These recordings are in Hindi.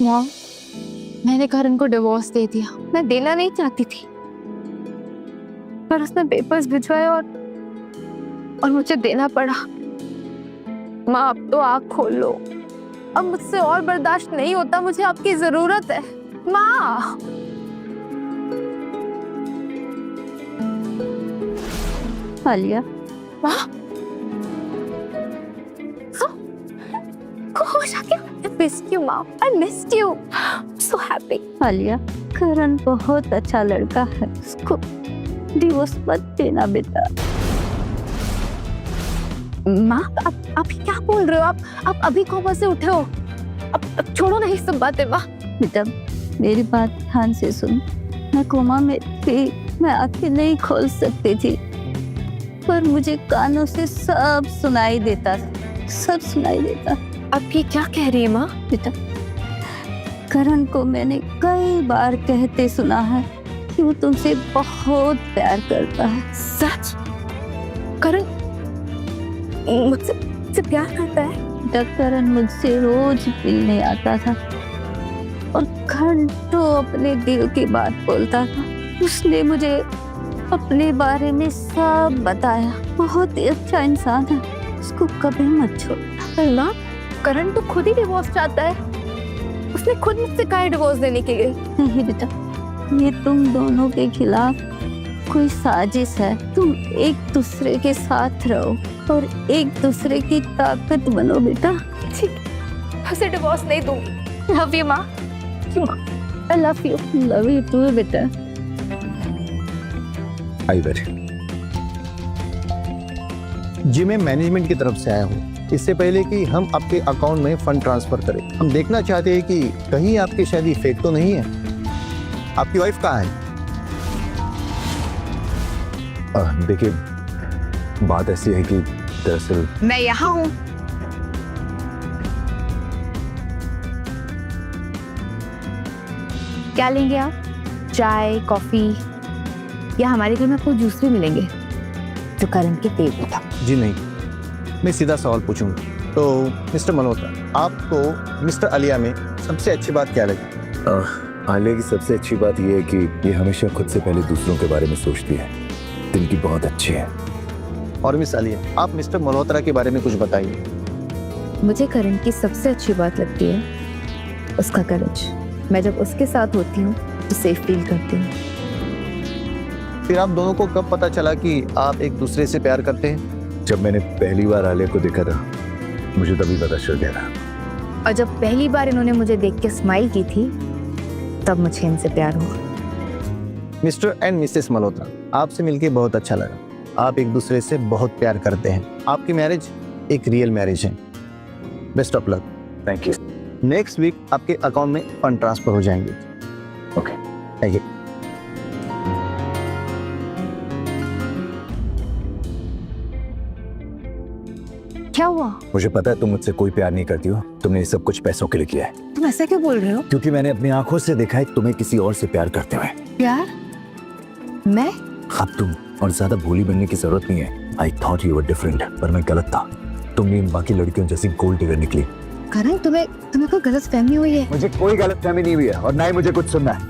मॉम, मैंने करण को डिवोर्स दे दिया। मैं देना नहीं चाहती थी, पर उसने पेपर्स भिजवाए और मुझे देना पड़ा। माँ, अब तो आँख खोल लो। अब मुझसे और बर्दाश्त नहीं होता, मुझे आपकी जरूरत है माँ। आलिया, माँ, खुश आ गया। I missed you, माँ। I missed you. So happy. Alia, करण बहुत अच्छा लड़का है, उसको डिवोर्स मत देना बेटा। माँ, आप क्या बोल रहे हो? आप अभी कोमा से उठे हो? अब छोड़ो ना ये सब बातें माँ। बेटा, मेरी बात ध्यान से सुन। मैं कोमा में थी, मैं आंखें नहीं खोल सकती थी, पर मुझे कानों से सब सुनाई देता, सब सुनाई देता। आप ये क्या कह रही है माँ? बेटा, करण को मैंने कई बार कहते सुना है कि वो तुमसे बहुत प्यार करता है। सच? करण मुझसे प्यार करता है? बेटा, करण मुझसे रोज मिलने आता था और घंटों अपने दिल की बात बोलता था। उसने मुझे अपने बारे में सब बताया। बहुत ही अच्छा इंसान है, उसको कभी मत छोड़ना। माँ, करण तो खुद ही डिवोर्स चाहता है। उसने खुद मुझसे कहा डिवोर्स देने के लिए। नहीं बेटा, ये तुम दोनों के खिलाफ कोई साजिश है। तुम एक दूसरे के साथ रहो और एक दूसरे की ताकत बनो बेटा। ठीक, उसे डिवोर्स नहीं दूंगी। लव यू माँ। I love you. Love you too बेटा। आई बैठे जी। मैं मैनेजमेंट की तरफ से आया हूँ। इससे पहले कि हम आपके अकाउंट में फंड ट्रांसफर करें, हम देखना चाहते हैं कि कहीं आपकी शादी फेक तो नहीं है। आपकी वाइफ कहाँ है? देखिए, बात ऐसी है कि दरअसल मैं यहाँ हूँ। क्या लेंगे आप? चाय, कॉफी, या हमारे घर में आपको जूस भी मिलेंगे जो करण के फेवरेट था। जी नहीं, मैं सीधा सवाल पूछूंगा। तो मिस्टर मल्होत्रा, आपको मिस्टर आलिया में सबसे अच्छी बात क्या लगी? आलिया की सबसे अच्छी बात यह है कि ये हमेशा खुद से पहले दूसरों के बारे में सोचती है। दिल की बहुत अच्छी है। और मिस आलिया, आप मिस्टर मल्होत्रा के बारे में कुछ बताइए। मुझे करण की सबसे अच्छी बात लगती है उसका करेज। मैं जब उसके साथ होती हूँ तो सेफ फील करती हूँ। फिर आप दोनों को कब पता चला कि आप एक दूसरे से प्यार करते हैं? जब मैंने पहली बार आलिया को देखा था, मुझे तभी पता चल गया था। और जब पहली बार इन्होंने मुझे देख के स्माइल की थी, तब मुझे इनसे प्यार हुआ। मिस्टर एंड मिसेस मल्होत्रा, आपसे मिलके बहुत अच्छा लगा। आप एक दूसरे से बहुत प्यार करते हैं। आपकी मैरिज एक रियल मैरिज है। Best of luck. Thank you. Next week आपके अकाउंट में फंड ट्रांसफर हो जाएंगे। Okay, thank you. क्या हुआ? मुझे पता है तुम मुझसे कोई प्यार नहीं करती हो। तुमने ये सब कुछ पैसों के लिए किया है। तुम ऐसा क्यों बोल रहे हो? क्योंकि मैंने अपनी आंखों से देखा है तुम्हें किसी और से प्यार करते हुए। प्यार? मैं? अब तुम और ज्यादा भोली बनने की जरूरत नहीं है। I thought you were different, पर मैं गलत था। तुम भी बाकी लड़कियों जैसी गोल्ड डिगर निकली। करण, तुम्हें कोई गलतफहमी हुई है? मुझे कोई गलतफहमी नहीं हुई है और ना ही मुझे कुछ सुनना है,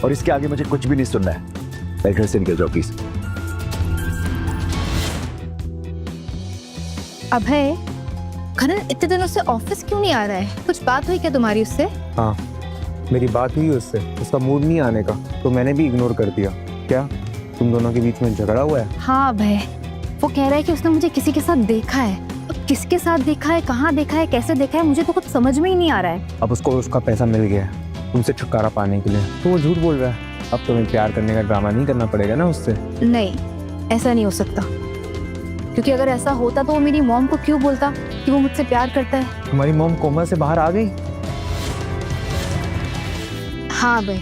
और इसके आगे मुझे कुछ भी नहीं सुनना है। मेरे घर से निकल जाओ प्लीज। अभय, करण इतने दिनों से ऑफिस क्यों नहीं आ रहा है? कुछ बात हुई क्या तुम्हारी उससे? हाँ, मेरी बात हुई उससे। उसका मूड नहीं आने का, तो मैंने भी इग्नोर कर दिया। क्या तुम दोनों के बीच में झगड़ा हुआ है? हाँ अभय, वो कह रहा है कि उसने मुझे किसी के साथ देखा है। अब किसके साथ देखा है, कहाँ देखा है, कैसे देखा है, मुझे तो कुछ समझ में ही नहीं आ रहा है। अब उसको उसका पैसा मिल गया है तुमसे छुटकारा पाने के लिए, तो वो झूठ बोल रहा है। अब तुम्हें प्यार करने का ड्रामा नहीं करना पड़ेगा ना उससे। नहीं, ऐसा नहीं हो सकता, क्योंकि अगर ऐसा होता तो वो मेरी मॉम को क्यों बोलता कि वो मुझसे प्यार करता है? तुम्हारी मॉम कोमा से बाहर आ गई? हाँ अभय,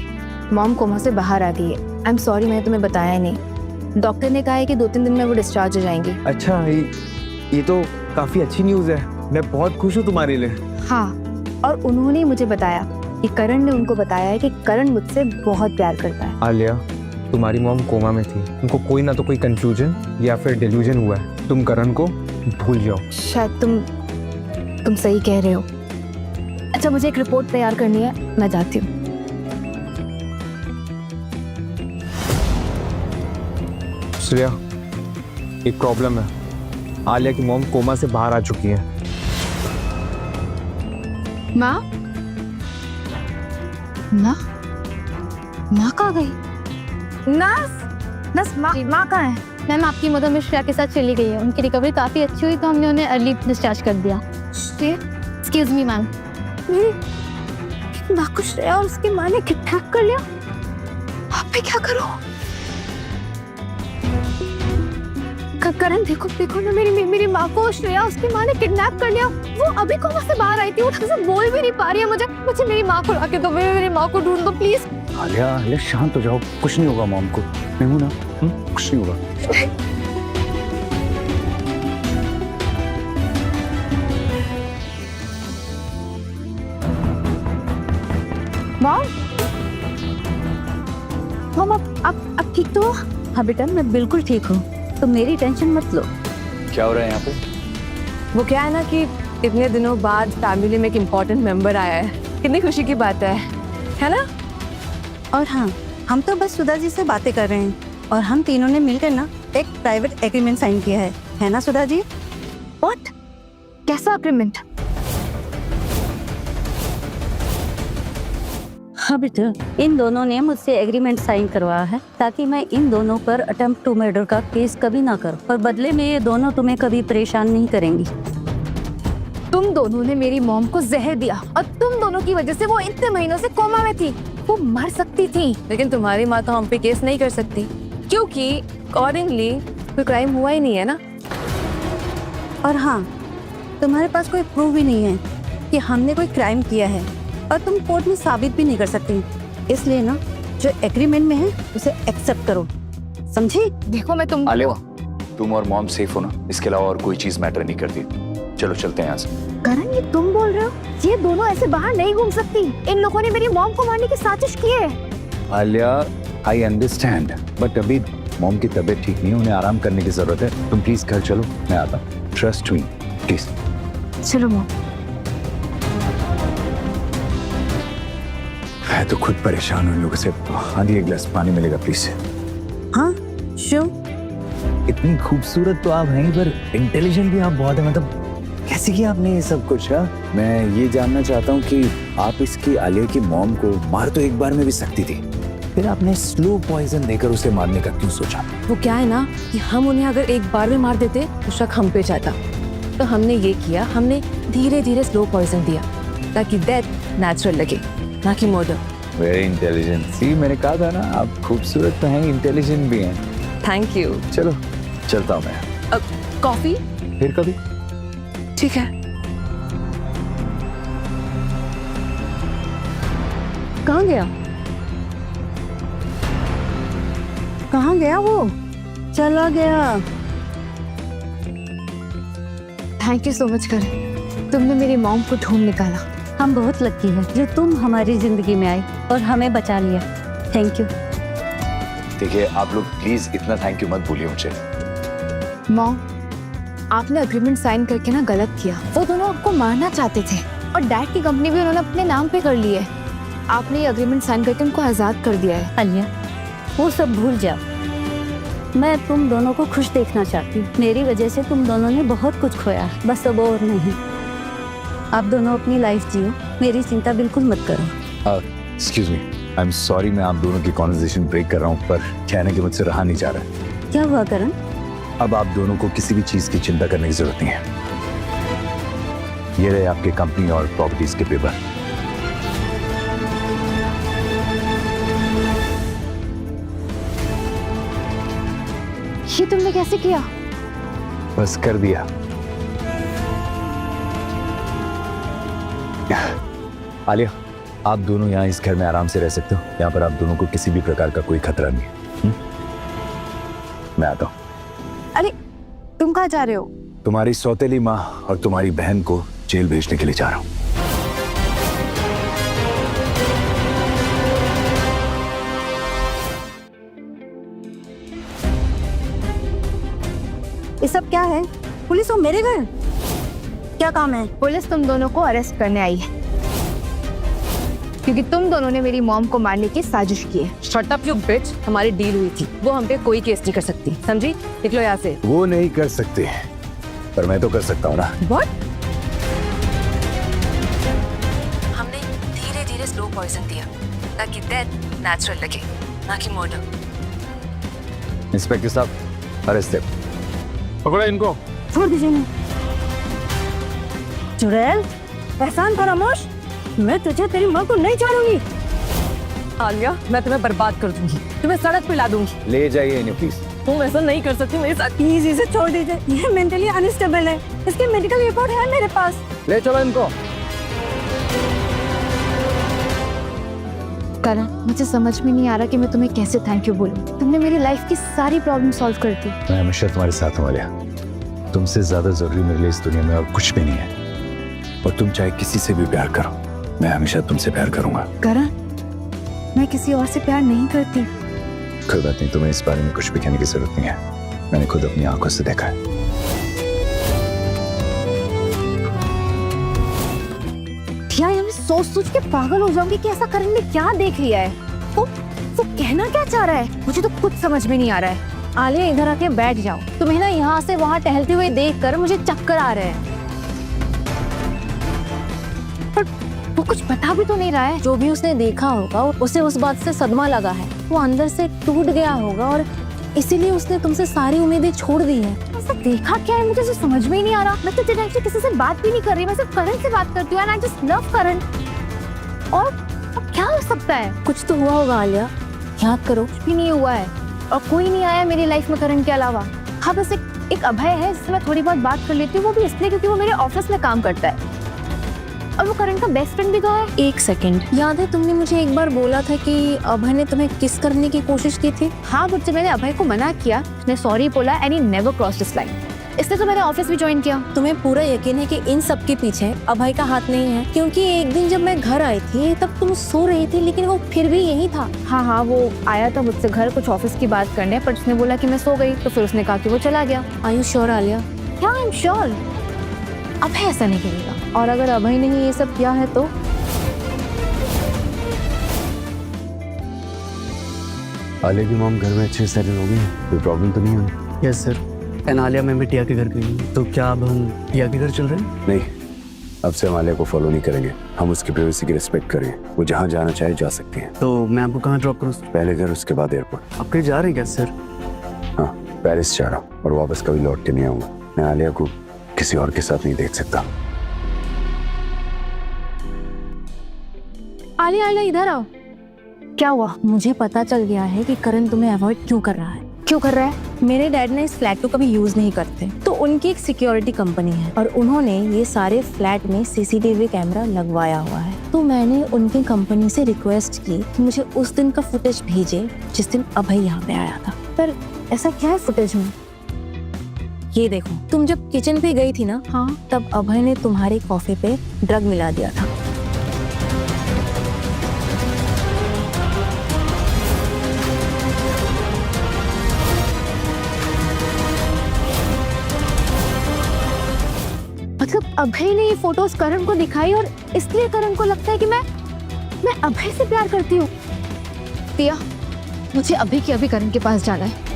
मॉम कोमा से बाहर आ गई है। आई एम सॉरी, मैंने तुम्हें बताया नहीं। डॉक्टर ने कहा है कि 2-3 दिन में वो डिस्चार्ज हो जाएंगी। अच्छा, ये तो काफी अच्छी न्यूज़ है। मैं बहुत खुश हूँ तुम्हारे लिए। हाँ, और उन्होंने मुझे बताया कि करण ने उनको बताया है कि करण मुझसे बहुत प्यार करता है। आलिया, तुम्हारी मॉम कोमा में थी, उनको कोई ना तो कोई कंफ्यूजन या फिर डिल्यूजन हुआ है। तुम करण को भूल जाओ। शायद तुम सही कह रहे हो। अच्छा, मुझे एक रिपोर्ट तैयार करनी है, मैं जाती हूँ। श्रेया, एक प्रॉब्लम है। आलिया की मॉम कोमा से बाहर आ चुकी है। माँ? माँ? माँ कहाँ गई? नस माँ कहाँ है? मैम, आपकी मदर में श्रेया के साथ चली गई है। उनकी रिकवरी काफी अच्छी हुई तो हमने उन्हें अर्ली डिस्चार्ज कर दिया। Excuse me ma'am. माँ को श्रेया और उसकी माँ ने किडनैप कर लिया। अब मैं क्या करूँ? करण, देखो ना, मेरी माँ को श्रेया उसकी माँ ने किडनैप कर लिया। वो अभी कोमा से बाहर आई थी, वो ढंग से बोल भी नहीं पा रही है। मुझे मेरी माँ को लाके दो, मेरी माँ को ढूंढ दो प्लीज। आलिया शांत हो जाओ, कुछ नहीं होगा मॉम को। मैं हूं ना, कुछ नहीं होगा। मॉम, अब ठीक तो? हाँ बेटा, मैं बिल्कुल ठीक हूँ, तो मेरी टेंशन मत लो। क्या हो रहा है यहाँ पे? वो क्या है ना कि इतने दिनों बाद फैमिली में एक इम्पोर्टेंट मेंबर आया है। कितनी खुशी की बात है ना? और हाँ, हम तो बस सुधा जी से बातें कर रहे हैं और हम तीनों ने मिलकर ना एक प्राइवेट एग्रीमेंट साइन किया है ना सुधा जी? व्हाट? कैसा एग्रीमेंट? हाँ बेटा, इन दोनों ने मुझसे एग्रीमेंट साइन करवाया है ताकि मैं इन दोनों पर अटेम्प्ट टू मर्डर का केस कभी ना करूं, पर बदले में ये दोनों तुम्हें कभी परेशान नहीं करेंगी। तुम दोनों ने मेरी मॉम को जहर दिया और तुम दोनों की वजह से वो इतने महीनों से कोमा में थी। वो मर सकती थी। लेकिन तुम्हारी माँ तो हम पे केस नहीं कर सकती क्योंकि अकॉर्डिंगली कोई क्राइम हुआ ही नहीं है ना। और हाँ, तुम्हारे पास कोई प्रूफ भी नहीं है कि हमने कोई क्राइम किया है और तुम कोर्ट में साबित भी नहीं कर सकती। इसलिए ना, जो एग्रीमेंट में है उसे एक्सेप्ट करो, समझी? देखो, मैं तुम आलिया, तुम और मॉम सेफ हो ना? इसके अलावा और कोई चीज मैटर नहीं करती। चलो चलते हैं यहाँ से। करण, ये तुम बोल रहे हो? ये दोनों ऐसे बाहर नहीं घूम सकती। इन लोगों ने मेरी मॉम को मारने की साजिश की है। आलिया, आई अंडरस्टैंड, बट अभी मॉम की तबीयत ठीक नहीं है, उन्हें आराम करने की जरूरत है। तुम प्लीज घर चलो, मैं आता हूँ। Trust me please. चलो मॉम। मैं तो खुद परेशान हूँ इन लोगों से। आधी एक गिलास पानी मिलेगा प्लीज? हाँ श्योर। इतनी खूबसूरत तो आप हैं, पर इंटेलिजेंट भी आप बहुत है। मतलब कैसे किया आपने ये सब कुछ? मैं ये जानना चाहता हूँ कि आप इसकी आलिया की मॉम को मार तो एक बार में भी सकती थी, फिर आपने स्लो पॉइजन देकर उसे मारने का क्यों सोचा? वो क्या है ना कि हम उन्हें अगर एक बार में मार देते तो शक हम पे जाता। तो हमने ये किया, हमने धीरे धीरे स्लो पॉइजन दिया ताकि डेथ नेचुरल लगे, ना कि मर्डर। Very intelligent. सी, मैंने कहा था ना, आप खूबसूरत तो हैं, इंटेलिजेंट भी हैं। Thank you. चलो चलता हूँ मैं। अब कॉफी? फिर कभी। ठीक है। कहाँ गया? कहाँ गया वो? चला गया। थैंक यू सो मच करण, तुमने मेरी मॉम को ढूंढ निकाला। हम बहुत लकी हैं जो तुम हमारी जिंदगी में आई और हमें बचा लिया। Thank you. देखिए, आप लोग प्लीज इतना थैंक यू मत भूलिए मुझे। मॉम, आपने एग्रीमेंट साइन करके ना गलत किया। वो दोनों आपको मारना चाहते थे और डैड की कंपनी भी उन्होंने अपने नाम पे कर ली है। आपने ये एग्रीमेंट साइन करके उनको आजाद कर दिया है। आलिया, वो सब भूल जाओ। मैं तुम दोनों को खुश देखना चाहती हूँ। मेरी वजह से तुम दोनों ने बहुत कुछ खोया, बस अब और नहीं। आप दोनों अपनी लाइफ जियो, मेरी चिंता बिल्कुल मत करो। Excuse me, I am sorry, मैं आप दोनों की कॉन्वर्सेशन ब्रेक कर रहा हूँ, पर कहने के मुझसे रहा नहीं जा रहा है। क्या हुआ करण? अब आप दोनों को किसी भी चीज की चिंता करने की जरूरत नहीं है। ये रहे आपके कंपनी और प्रॉपर्टीज के पेपर। ये तुमने कैसे किया? बस कर दिया। आलिया, आप दोनों यहाँ इस घर में आराम से रह सकते हो। यहाँ पर आप दोनों को किसी भी प्रकार का कोई खतरा नहीं है। मैं आता हूँ। अरे तुम कहाँ जा रहे हो? तुम्हारी सौतेली माँ और तुम्हारी बहन को जेल भेजने के लिए जा रहा हूँ। ये सब क्या है? पुलिस हो मेरे घर? क्या काम है? पुलिस तुम दोनों को अरेस्ट करने आई है। क्योंकि तुम दोनों ने मेरी मॉम को मारने की साजिश की है। शट अप यू बिच। हमारी डील हुई थी, वो हम पे कोई केस नहीं कर सकती, समझी? निकलो यहाँ से। वो नहीं कर सकते, पर मैं तो कर सकता हूँ ना। व्हाट? हमने धीरे धीरे स्लो पॉइजन दिया ताकि डेथ नेचुरल लगे, ना कि मर्डर। इंस्पेक्टर साहब, अरेस्ट है। पकड़ो इनको। छोड़ दीजिए ना। चुड़ैल, एहसान फरामोश, मैं तुझे तेरी माँ को नहीं छोड़ूंगी। आलिया, मैं तुम्हें बर्बाद कर दूंगी, तुम्हें सड़क पे ला दूंगी। ले जाइए इन्हें प्लीज। तुम ऐसा नहीं कर सकती मेरे साथ। प्लीज इसे छोड़ दीजिए, ये मेंटली अनस्टेबल है, इसकी मेडिकल रिपोर्ट है मेरे पास। ले चलो इनको। करण, मुझे समझ में नहीं आ रहा कि मैं तुम्हें कैसे थैंक यू बोलूं। तुमने मेरी लाइफ की सारी प्रॉब्लम सॉल्व कर दी। मैं हमेशा तुम्हारे साथ हूँ आलिया। तुमसे ज्यादा जरूरी मेरे लिए इस दुनिया में और कुछ भी नहीं है। और तुम चाहे किसी से भी प्यार करो, मैं हमेशा तुमसे प्यार करूंगा। करण, मैं किसी और से प्यार नहीं करती। कोई बात नहीं, तुम्हें इस बारे में कुछ भी कहने की जरूरत नहीं है, मैंने खुद अपनी आंखों से देखा है। यार, मैं सोच सोच के पागल हो जाऊंगी कि ऐसा करण ने क्या देख लिया है। वो कहना क्या चाह रहा है, मुझे तो कुछ समझ में नहीं आ रहा है। आलिया, इधर आके बैठ जाओ। तुम्हें ना यहाँ से वहाँ टहलते हुए देखकर मुझे चक्कर आ रहे हैं। पर वो कुछ बता भी तो नहीं रहा है। जो भी उसने देखा होगा उसे उस बात से सदमा लगा है, वो अंदर से टूट गया होगा और इसीलिए उसने तुमसे सारी उम्मीदें छोड़ दी है। ऐसा देखा क्या है, मुझे तो समझ में ही नहीं आ रहा। मैं तो डायरेक्टली किसी से बात भी नहीं कर रही, मैं सिर्फ करण से बात करती हूँ। आई जस्ट लव करण। और अब क्या हो सकता है? कुछ तो हुआ होगा आलिया, याद करो। कुछ भी नहीं हुआ है और कोई नहीं आया मेरी लाइफ में करण के अलावा। हाँ, बस एक अभय है जिससे मैं थोड़ी बहुत बात कर लेती हूँ, वो भी इसलिए क्योंकि वो मेरे ऑफिस में काम करता है और वो करण का बेस्ट फ्रेंड भी तो है। एक सेकंड, याद है तुमने मुझे एक बार बोला था कि अभय ने तुम्हें किस करने की कोशिश की थी? हाँ, बट जब मैंने अभय को मना किया, उसने सॉरी बोला and he never crossed this line. इसलिए तो मैंने ऑफिस भी ज्वाइन किया। तुम्हें पूरा यकीन है कि इन सब के पीछे अभय का हाथ नहीं है? क्योंकि एक दिन जब मैं घर आई थी तब तुम सो रही थी, लेकिन वो फिर भी यही था। हाँ, वो आया था मुझसे घर कुछ ऑफिस की बात करने, पर उसने बोला कि मैं सो गई, तो फिर उसने कहा कि वो चला गया। Are you sure Alia? क्या आई एम श्योर, अभय ऐसा नहीं करेगा। और अगर अभय ने ही ये सब किया है तो? आलिया की मॉम घर में अच्छे से सेटल हो गई है, कोई प्रॉब्लम तो नहीं है? यस सर, आलिया मैं भी टिया के घर गई हूँ। तो क्या अब हम टिया के घर चल रहे हैं? नहीं, अब से हम आलिया को फॉलो नहीं करेंगे, हम उसकी प्राइवेसी की रिस्पेक्ट करेंगे। वो जहाँ जाना चाहे जा सकती है। तो मैं आपको कहाँ ड्रॉप करूँ? पहले घर, उसके बाद एयरपोर्ट। आप कहीं जा रहे हैं क्या सर? हाँ, पेरिस जा रहा हूँ और वापस कभी लौट के नहीं आऊंगा। मैं आलिया को किसी और के साथ नहीं देख सकता। आलिया, इधर आओ। क्या हुआ? मुझे पता चल गया है कि करण तुम्हें अवॉइड क्यों कर रहा है। क्यों कर रहा है? मेरे डैड ने इस फ्लैट को कभी यूज नहीं करते, तो उनकी एक सिक्योरिटी कंपनी है और उन्होंने ये सारे फ्लैट में सीसीटीवी कैमरा लगवाया हुआ है। तो मैंने उनकी कंपनी से रिक्वेस्ट की कि मुझे उस दिन का फुटेज भेजे जिस दिन अभय यहाँ पे आया था। पर ऐसा क्या है फुटेज में? ये देखो, तुम जब किचन पे गई थी ना, हाँ, तब अभय ने तुम्हारे कॉफी पे ड्रग मिला दिया था। मतलब अभय ने ये फोटोज करण को दिखाई और इसलिए करण को लगता है कि मैं अभय से प्यार करती हूँ। पिया, मुझे अभी के अभी करण के पास जाना है।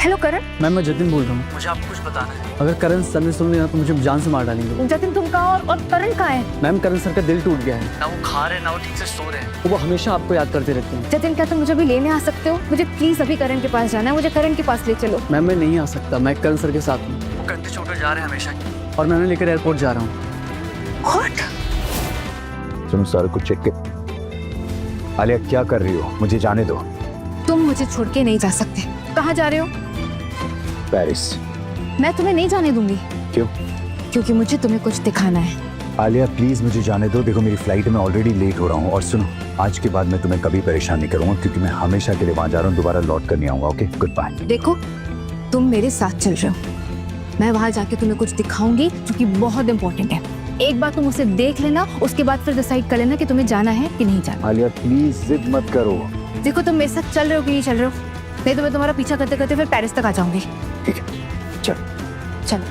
हेलो करण। मैम, मैं जतिन बोल रहा हूँ। मुझे आपको कुछ बताना है। अगर करण सर ने सुन लिया तो मुझे जान से मार डालेंगे। जतिन, तुम कहाँ और करण कहाँ है? मैम, करण सर का दिल टूट गया है, ना वो खा रहे ना वो ठीक से सो रहे हैं। वो हमेशा आपको याद करते रहते हैं। जतिन, क्या तुम मुझे अभी लेने आ सकते हो? मुझे प्लीज अभी करण के पास जाना है, मुझे करण के पास ले चलो। मैम, मैं नहीं आ सकता, मैं करण सर के साथ हूँ। वो कंधे छोटे जा रहे हैं हमेशा और मैं उन्हें लेकर एयरपोर्ट जा रहा हूँ। What? तुम सर को चेक के। आलिया, क्या कर रही हो? मुझे जाने दो। तुम मुझे छोड़ के नहीं जा सकते। कहाँ जा रहे हो? पेरिस। मैं तुम्हें नहीं जाने दूंगी। क्यों? क्योंकि मुझे तुम्हें कुछ दिखाना है। आलिया, प्लीज मुझे जाने दो। देखो, मेरी फ्लाइट में ऑलरेडी लेट हो रहा हूँ और सुनो, आज के बाद मैं तुम्हें कभी परेशान नहीं करूंगा क्योंकि मैं हमेशा के लिए वहां जा रहा हूँ, दोबारा लौट कर नहीं आऊंगा। Okay, good bye. देखो, तुम मेरे साथ चल रहे हो, मैं वहां जाके तुम्हें कुछ दिखाऊंगी जो कि बहुत इंपॉर्टेंट है। एक बार तुम उसे देख लेना, उसके बाद फिर डिसाइड कर लेना कि तुम्हें जाना है कि नहीं जाना। आलिया, प्लीज जिद मत करो। देखो, तुम मेरे साथ चल रहे हो कि नहीं चल रहे हो, नहीं तो मैं तुम्हारा पीछा करते करते फिर पेरिस तक आ जाऊंगी। ठीक है, चल। चलो।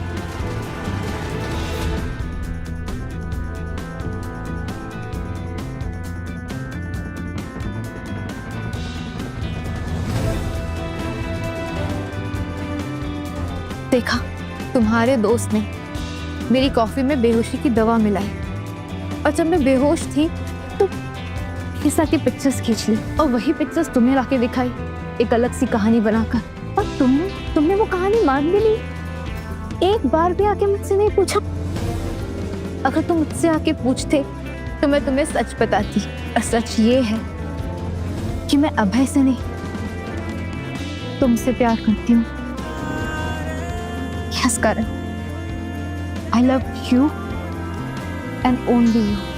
देखा तुम्हारे दोस्त ने मेरी कॉफी में बेहोशी की दवा मिलाई और जब मैं बेहोश थी तो किसा की पिक्चर्स खींच ली और वही पिक्चर्स तुम्हें लाके दिखाई एक अलग सी कहानी बनाकर। और तुमने वो कहानी मान भी ली, एक बार भी आके मुझसे नहीं पूछा। अगर तुम मुझसे आके पूछते तो मैं तुम्हें सच बताती, और सच ये है कि मैं अभय से नहीं तुमसे प्यार करती हूँ। Yes Karan, I love you and only you.